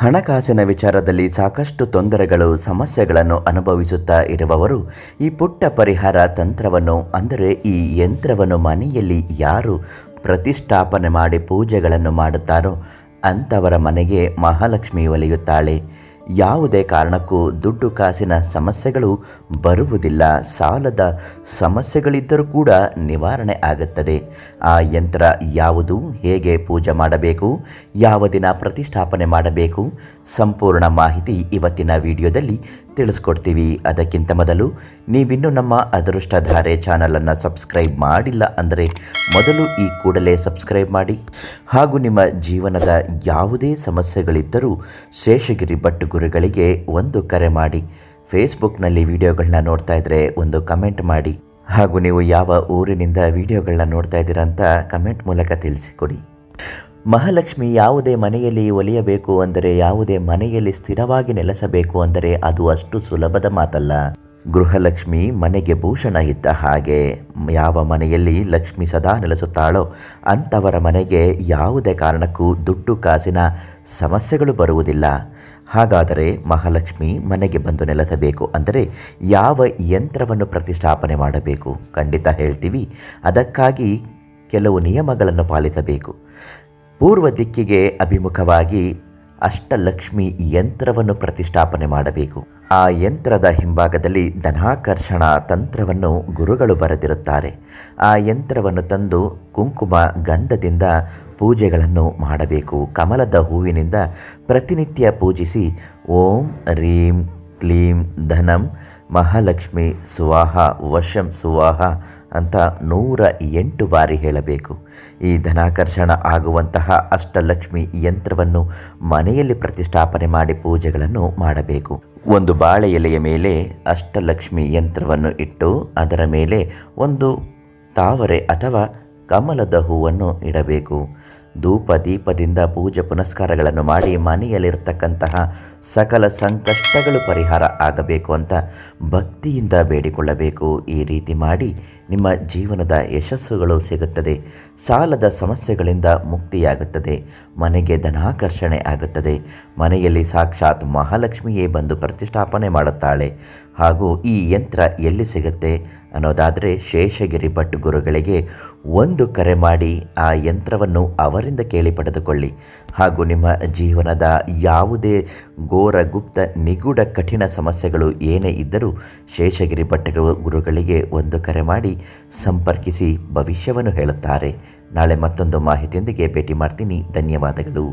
ಹಣಕಾಸಿನ ವಿಚಾರದಲ್ಲಿ ಸಾಕಷ್ಟು ತೊಂದರೆಗಳು ಸಮಸ್ಯೆಗಳನ್ನು ಅನುಭವಿಸುತ್ತಾ ಇರುವವರು ಈ ಪುಟ್ಟ ಪರಿಹಾರ ತಂತ್ರವನ್ನು ಅಂದರೆ ಈ ಯಂತ್ರವನ್ನು ಮನೆಯಲ್ಲಿ ಯಾರು ಪ್ರತಿಷ್ಠಾಪನೆ ಮಾಡಿ ಪೂಜೆಗಳನ್ನು ಮಾಡುತ್ತಾರೋ ಅಂಥವರ ಮನೆಗೆ ಮಹಾಲಕ್ಷ್ಮಿ ಒಲಿಯುತ್ತಾಳೆ. ಯಾವುದೇ ಕಾರಣಕ್ಕೂ ದುಡ್ಡು ಕಾಸಿನ ಸಮಸ್ಯೆಗಳು ಬರುವುದಿಲ್ಲ. ಸಾಲದ ಸಮಸ್ಯೆಗಳಿದ್ದರೂ ಕೂಡ ನಿವಾರಣೆ ಆಗುತ್ತದೆ. ಆ ಯಂತ್ರ ಯಾವುದು, ಹೇಗೆ ಪೂಜೆ ಮಾಡಬೇಕು, ಯಾವ ದಿನ ಪ್ರತಿಷ್ಠಾಪನೆ ಮಾಡಬೇಕು, ಸಂಪೂರ್ಣ ಮಾಹಿತಿ ಇವತ್ತಿನ ವಿಡಿಯೋದಲ್ಲಿ ತಿಳಿಸ್ಕೊಡ್ತೀವಿ. ಅದಕ್ಕಿಂತ ಮೊದಲು ನೀವಿನ್ನೂ ನಮ್ಮ ಅದೃಷ್ಟಧಾರೆ ಚಾನಲನ್ನು ಸಬ್ಸ್ಕ್ರೈಬ್ ಮಾಡಿಲ್ಲ ಅಂದರೆ ಮೊದಲು ಈ ಕೂಡಲೇ ಸಬ್ಸ್ಕ್ರೈಬ್ ಮಾಡಿ. ಹಾಗೂ ನಿಮ್ಮ ಜೀವನದ ಯಾವುದೇ ಸಮಸ್ಯೆಗಳಿದ್ದರೂ ಶೇಷಗಿರಿ ಭಟ್ ಗುರುಗಳಿಗೆ ಒಂದು ಕರೆ ಮಾಡಿ. ಫೇಸ್ಬುಕ್ನಲ್ಲಿ ವಿಡಿಯೋಗಳನ್ನ ನೋಡ್ತಾ ಇದ್ದರೆ ಒಂದು ಕಮೆಂಟ್ ಮಾಡಿ. ಹಾಗೂ ನೀವು ಯಾವ ಊರಿನಿಂದ ವಿಡಿಯೋಗಳನ್ನ ನೋಡ್ತಾ ಇದ್ದೀರಾ ಅಂತ ಕಮೆಂಟ್ ಮೂಲಕ ತಿಳಿಸಿಕೊಡಿ. ಮಹಾಲಕ್ಷ್ಮಿ ಯಾವುದೇ ಮನೆಯಲ್ಲಿ ಒಲಿಯಬೇಕು ಅಂದರೆ, ಯಾವುದೇ ಮನೆಯಲ್ಲಿ ಸ್ಥಿರವಾಗಿ ನೆಲೆಸಬೇಕು ಅಂದರೆ ಅದು ಅಷ್ಟು ಸುಲಭದ ಮಾತಲ್ಲ. ಗೃಹಲಕ್ಷ್ಮಿ ಮನೆಗೆ ಭೂಷಣ ಇದ್ದ ಹಾಗೆ. ಯಾವ ಮನೆಯಲ್ಲಿ ಲಕ್ಷ್ಮಿ ಸದಾ ನೆಲೆಸುತ್ತಾಳೋ ಅಂಥವರ ಮನೆಗೆ ಯಾವುದೇ ಕಾರಣಕ್ಕೂ ದುಡ್ಡು ಕಾಸಿನ ಸಮಸ್ಯೆಗಳು ಬರುವುದಿಲ್ಲ. ಹಾಗಾದರೆ ಮಹಾಲಕ್ಷ್ಮಿ ಮನೆಗೆ ಬಂದು ನೆಲೆಸಬೇಕು ಅಂದರೆ ಯಾವ ಯಂತ್ರವನ್ನು ಪ್ರತಿಷ್ಠಾಪನೆ ಮಾಡಬೇಕು? ಖಂಡಿತ ಹೇಳ್ತೀವಿ. ಅದಕ್ಕಾಗಿ ಕೆಲವು ನಿಯಮಗಳನ್ನು ಪಾಲಿಸಬೇಕು. ಪೂರ್ವ ದಿಕ್ಕಿಗೆ ಅಭಿಮುಖವಾಗಿ ಅಷ್ಟಲಕ್ಷ್ಮಿ ಯಂತ್ರವನ್ನು ಪ್ರತಿಷ್ಠಾಪನೆ ಮಾಡಬೇಕು. ಆ ಯಂತ್ರದ ಹಿಂಭಾಗದಲ್ಲಿ ಧನಾಕರ್ಷಣ ತಂತ್ರವನ್ನು ಗುರುಗಳು ಬರೆದಿರುತ್ತಾರೆ. ಆ ಯಂತ್ರವನ್ನು ತಂದು ಕುಂಕುಮ ಗಂಧದಿಂದ ಪೂಜೆಗಳನ್ನು ಮಾಡಬೇಕು. ಕಮಲದ ಹೂವಿನಿಂದ ಪ್ರತಿನಿತ್ಯ ಪೂಜಿಸಿ ಓಂ ರೀಂ ಕ್ಲೀಂ ಧನಂ ಮಹಾಲಕ್ಷ್ಮಿ ಸ್ವಾಹ ವಶಂ ಸ್ವಾಹ ಅಂತ 108 ಬಾರಿ ಹೇಳಬೇಕು. ಈ ಧನಾಕರ್ಷಣ ಆಗುವಂತಹ ಅಷ್ಟಲಕ್ಷ್ಮಿ ಯಂತ್ರವನ್ನು ಮನೆಯಲ್ಲಿ ಪ್ರತಿಷ್ಠಾಪನೆ ಮಾಡಿ ಪೂಜೆಗಳನ್ನು ಮಾಡಬೇಕು. ಒಂದು ಬಾಳೆ ಎಲೆಯ ಮೇಲೆ ಅಷ್ಟಲಕ್ಷ್ಮಿ ಯಂತ್ರವನ್ನು ಇಟ್ಟು ಅದರ ಮೇಲೆ ಒಂದು ತಾವರೆ ಅಥವಾ ಕಮಲದ ಹೂವನ್ನು ಇಡಬೇಕು. ಧೂಪ ದೀಪದಿಂದ ಪೂಜೆ ಪುನಸ್ಕಾರಗಳನ್ನು ಮಾಡಿ ಮನೆಯಲ್ಲಿರ್ತಕ್ಕಂತಹ ಸಕಲ ಸಂಕಷ್ಟಗಳು ಪರಿಹಾರ ಆಗಬೇಕು ಅಂತ ಭಕ್ತಿಯಿಂದ ಬೇಡಿಕೊಳ್ಳಬೇಕು. ಈ ರೀತಿ ಮಾಡಿ ನಿಮ್ಮ ಜೀವನದ ಯಶಸ್ಸುಗಳು ಸಿಗುತ್ತದೆ. ಸಾಲದ ಸಮಸ್ಯೆಗಳಿಂದ ಮುಕ್ತಿಯಾಗುತ್ತದೆ. ಮನೆಗೆ ಧನಾಕರ್ಷಣೆ ಆಗುತ್ತದೆ. ಮನೆಯಲ್ಲಿ ಸಾಕ್ಷಾತ್ ಮಹಾಲಕ್ಷ್ಮಿಯೇ ಬಂದು ಪ್ರತಿಷ್ಠಾಪನೆ ಮಾಡುತ್ತಾಳೆ. ಹಾಗೂ ಈ ಯಂತ್ರ ಎಲ್ಲಿ ಸಿಗುತ್ತೆ ಅನ್ನೋದಾದರೆ ಶೇಷಗಿರಿ ಭಟ್ ಗುರುಗಳಿಗೆ ಒಂದು ಕರೆ ಮಾಡಿ ಆ ಯಂತ್ರವನ್ನು ಅವರಿಂದ ಕೇಳಿ ಪಡೆದುಕೊಳ್ಳಿ. ಹಾಗೂ ನಿಮ್ಮ ಜೀವನದ ಯಾವುದೇ ಘೋರ ಗುಪ್ತ ನಿಗೂಢ ಕಠಿಣ ಸಮಸ್ಯೆಗಳು ಏನೇ ಇದ್ದರೂ ಶೇಷಗಿರಿ ಭಟ್ ಗುರುಗಳಿಗೆ ಒಂದು ಕರೆ ಮಾಡಿ ಸಂಪರ್ಕಿಸಿ ಭವಿಷ್ಯವನ್ನು ಹೇಳುತ್ತಾರೆ. ನಾಳೆ ಮತ್ತೊಂದು ಮಾಹಿತಿಯೊಂದಿಗೆ ಭೇಟಿ ಮಾಡ್ತೀನಿ. ಧನ್ಯವಾದಗಳು.